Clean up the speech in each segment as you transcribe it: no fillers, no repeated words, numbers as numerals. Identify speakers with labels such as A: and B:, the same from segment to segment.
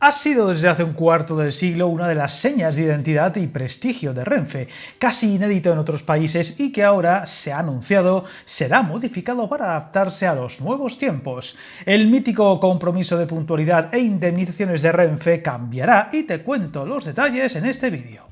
A: Ha sido desde hace un cuarto de siglo una de las señas de identidad y prestigio de Renfe, casi inédito en otros países y que ahora se ha anunciado será modificado para adaptarse a los nuevos tiempos. El mítico compromiso de puntualidad e indemnizaciones de Renfe cambiará y te cuento los detalles en este vídeo.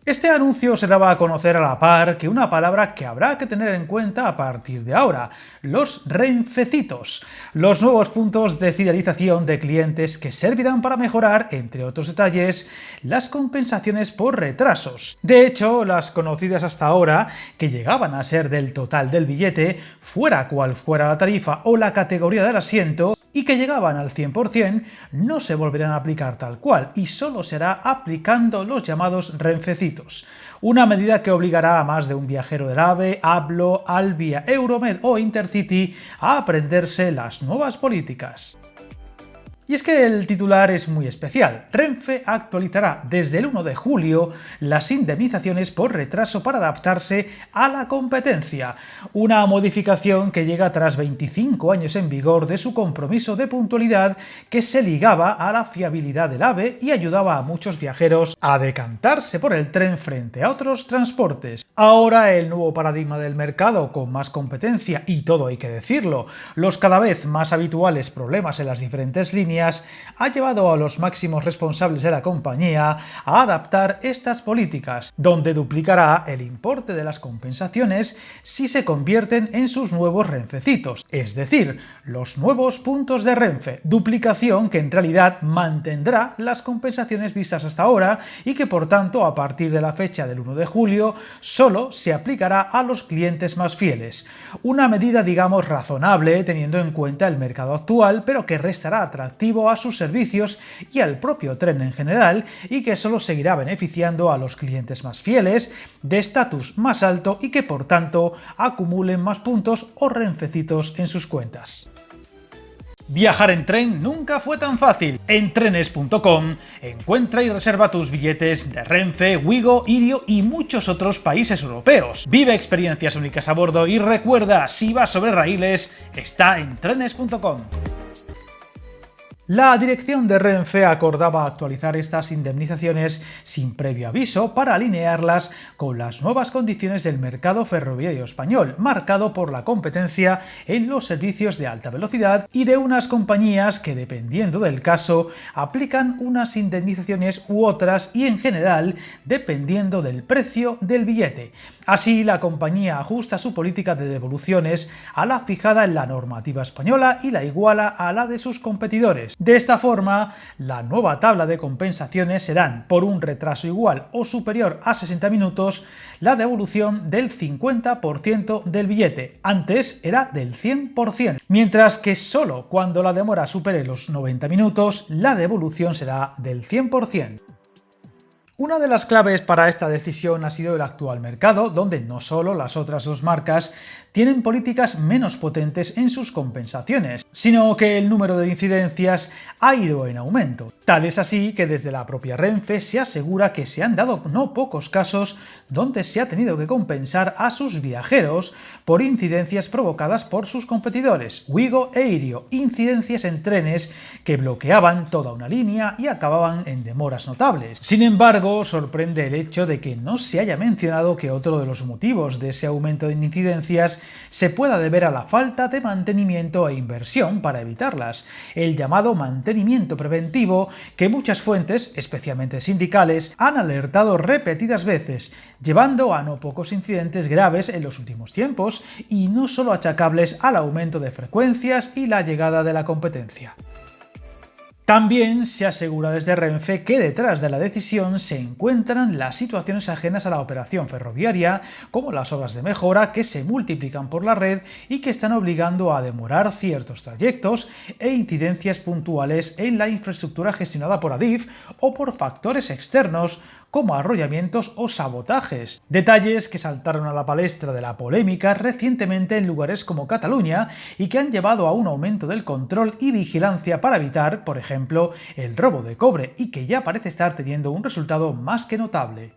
A: Este anuncio se daba a conocer a la par que una palabra que habrá que tener en cuenta a partir de ahora: los renfecitos, los nuevos puntos de fidelización de clientes que servirán para mejorar, entre otros detalles, las compensaciones por retrasos. De hecho, las conocidas hasta ahora, que llegaban a ser del total del billete, fuera cual fuera la tarifa o la categoría del asiento, y que llegaban al 100%, no se volverán a aplicar tal cual y solo será aplicando los llamados renfecitos, una medida que obligará a más de un viajero del AVE, Ablo, Alvia, Euromed o Intercity a aprenderse las nuevas políticas. Y es que el titular es muy especial. Renfe actualizará desde el 1 de julio las indemnizaciones por retraso para adaptarse a la competencia, una modificación que llega tras 25 años en vigor de su compromiso de puntualidad que se ligaba a la fiabilidad del AVE y ayudaba a muchos viajeros a decantarse por el tren frente a otros transportes. Ahora el nuevo paradigma del mercado, con más competencia y, todo hay que decirlo, los cada vez más habituales problemas en las diferentes líneas, ha llevado a los máximos responsables de la compañía a adaptar estas políticas, donde duplicará el importe de las compensaciones si se convierten en sus nuevos renfecitos, es decir, los nuevos puntos de Renfe, duplicación que en realidad mantendrá las compensaciones vistas hasta ahora y que por tanto a partir de la fecha del 1 de julio solo se aplicará a los clientes más fieles. Una medida, digamos, razonable teniendo en cuenta el mercado actual, pero que restará atractivo a sus servicios y al propio tren en general, y que solo seguirá beneficiando a los clientes más fieles, de estatus más alto y que por tanto acumulen más puntos o renfecitos en sus cuentas. Viajar en tren nunca fue tan fácil. En trenes.com encuentra y reserva tus billetes de Renfe, Ouigo, Irio y muchos otros países europeos. Vive experiencias únicas a bordo y recuerda, si vas sobre raíles, está en trenes.com. La dirección de Renfe acordaba actualizar estas indemnizaciones sin previo aviso para alinearlas con las nuevas condiciones del mercado ferroviario español, marcado por la competencia en los servicios de alta velocidad y de unas compañías que, dependiendo del caso, aplican unas indemnizaciones u otras y, en general, dependiendo del precio del billete. Así, la compañía ajusta su política de devoluciones a la fijada en la normativa española y la iguala a la de sus competidores. De esta forma, la nueva tabla de compensaciones serán, por un retraso igual o superior a 60 minutos, la devolución del 50% del billete. Antes era del 100%, mientras que solo cuando la demora supere los 90 minutos, la devolución será del 100%. Una de las claves para esta decisión ha sido el actual mercado, donde no solo las otras dos marcas tienen políticas menos potentes en sus compensaciones, sino que el número de incidencias ha ido en aumento. Tal es así que desde la propia Renfe se asegura que se han dado no pocos casos donde se ha tenido que compensar a sus viajeros por incidencias provocadas por sus competidores, Ouigo e Irio, incidencias en trenes que bloqueaban toda una línea y acababan en demoras notables. Sin embargo, sorprende el hecho de que no se haya mencionado que otro de los motivos de ese aumento de incidencias se pueda deber a la falta de mantenimiento e inversión para evitarlas, el llamado mantenimiento preventivo, que muchas fuentes, especialmente sindicales, han alertado repetidas veces, llevando a no pocos incidentes graves en los últimos tiempos, y no solo achacables al aumento de frecuencias y la llegada de la competencia. También se asegura desde Renfe que detrás de la decisión se encuentran las situaciones ajenas a la operación ferroviaria, como las obras de mejora que se multiplican por la red y que están obligando a demorar ciertos trayectos, e incidencias puntuales en la infraestructura gestionada por Adif o por factores externos como arrollamientos o sabotajes. Detalles que saltaron a la palestra de la polémica recientemente en lugares como Cataluña y que han llevado a un aumento del control y vigilancia para evitar, por ejemplo, el robo de cobre, y que ya parece estar teniendo un resultado más que notable.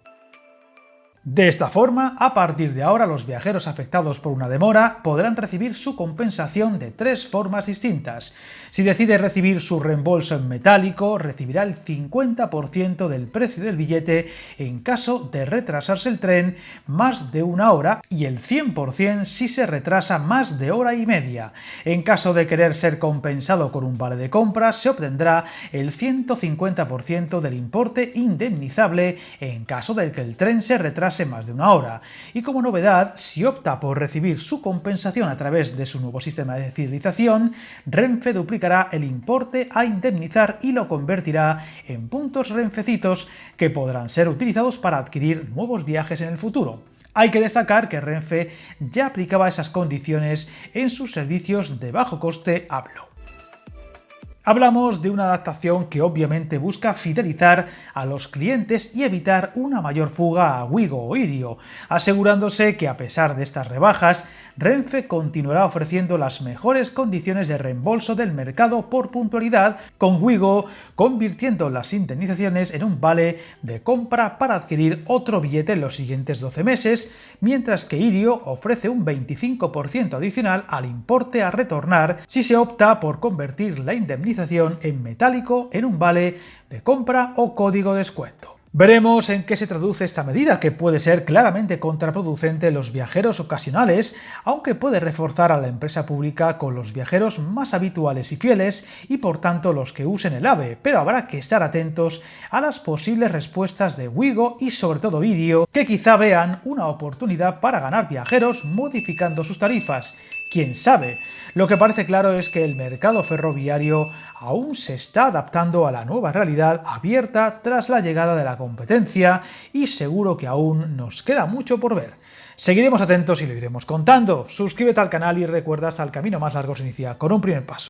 A: De esta forma, a partir de ahora, los viajeros afectados por una demora podrán recibir su compensación de 3 formas distintas. Si decide recibir su reembolso en metálico, recibirá el 50% del precio del billete en caso de retrasarse el tren más de una hora y el 100% si se retrasa más de hora y media. En caso de querer ser compensado con un vale de compra, se obtendrá el 150% del importe indemnizable en caso de que el tren se retrase más de una hora. Y como novedad, si opta por recibir su compensación a través de su nuevo sistema de fidelización, Renfe duplicará el importe a indemnizar y lo convertirá en puntos Renfecitos que podrán ser utilizados para adquirir nuevos viajes en el futuro. Hay que destacar que Renfe ya aplicaba esas condiciones en sus servicios de bajo coste Hablo. Hablamos de una adaptación que obviamente busca fidelizar a los clientes y evitar una mayor fuga a Wigo o Irio, asegurándose que a pesar de estas rebajas, Renfe continuará ofreciendo las mejores condiciones de reembolso del mercado por puntualidad, con Wigo convirtiendo las indemnizaciones en un vale de compra para adquirir otro billete en los siguientes 12 meses, mientras que Irio ofrece un 25% adicional al importe a retornar si se opta por convertir la indemnización en metálico en un vale de compra o código de descuento. Veremos en qué se traduce esta medida, que puede ser claramente contraproducente en los viajeros ocasionales, aunque puede reforzar a la empresa pública con los viajeros más habituales y fieles y por tanto los que usen el AVE, pero habrá que estar atentos a las posibles respuestas de Wigo y sobre todo Irio, que quizá vean una oportunidad para ganar viajeros modificando sus tarifas. ¿Quién sabe? Lo que parece claro es que el mercado ferroviario aún se está adaptando a la nueva realidad abierta tras la llegada de la competencia y seguro que aún nos queda mucho por ver. Seguiremos atentos y lo iremos contando. Suscríbete al canal y recuerda, hasta el camino más largo se inicia con un primer paso.